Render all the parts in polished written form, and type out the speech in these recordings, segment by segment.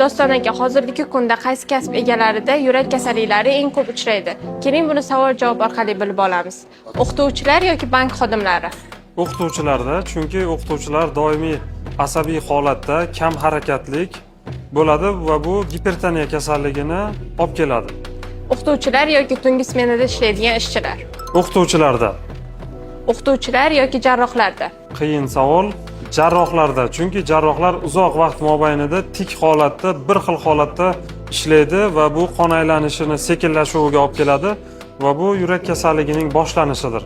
Doston aka, hozirgi kunda qaysi kasb egalarida yurak kasalliklari eng ko'p uchraydi? Keling, buni savol-javob orqali bilib olamiz. O'qituvchilar yoki bank xodimlari? O'qituvchilarda, chunki o'qituvchilar doimiy asabiy holatda, kam harakatlik bo'ladi va bu gipertoniya kasalligini olib keladi. O'qituvchilar yoki tungi smenada ishlaydigan ishchilar? O'qituvchilarda. O'qituvchilar yoki jarrohlarda? Qiyin savol. Jarrohlarda, chunki jarrohlar uzoq vaqt mobaynida tik holatda, bir xil holatda ishlaydi va bu qon aylanishini sekinlashuviga olib keladi va bu yurak kasalligining boshlanishidir.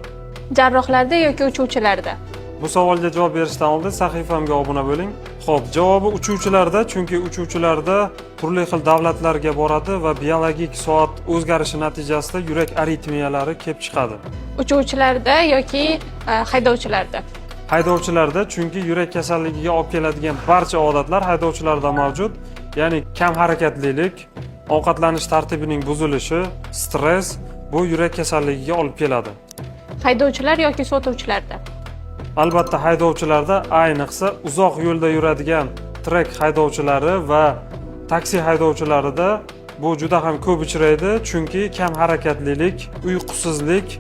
Jarrohlarda yoki uchuvchilarda? Bu savolga javob berishdan oldin sahifamga obuna bo'ling. Xo'p, javobi uchuvchilarda, chunki uchuvchilarda turli xil davlatlarga boradi va biologik soat o'zgarishi natijasida yurak aritmiyalari kelib chiqadi. Uchuvchilarda yoki haydovchilarda? Haydovchilarda, chunki yurak kasalligiga olib keladigan barcha odatlar haydovchilarda mavjud. Ya'ni kam harakatlilik, ovqatlanish tartibining buzilishi, stress bu yurak kasalligiga olib keladi. Haydovchilar yoki sotuvchilarda? Albatta haydovchilarda, ayniqsa uzoq yo'lda yuradigan trek haydovchilari va taksi haydovchilarida bu juda ham ko'p uchraydi, chunki kam harakatlilik, uyqusizlik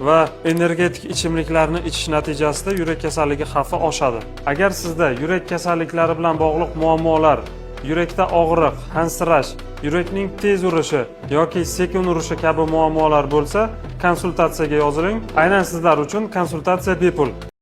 va energetik ichimliklarni ichish natijasida yurak kasalligi xavfi oshadi. Agar sizda yurak kasalliklari bilan bog'liq muammolar, yurakda og'riq, hansirash, yurakning tez urishi yoki sekin urishi kabi muammolar bo'lsa, konsultatsiyaga yoziling. Aynan sizlar uchun konsultatsiya bepul.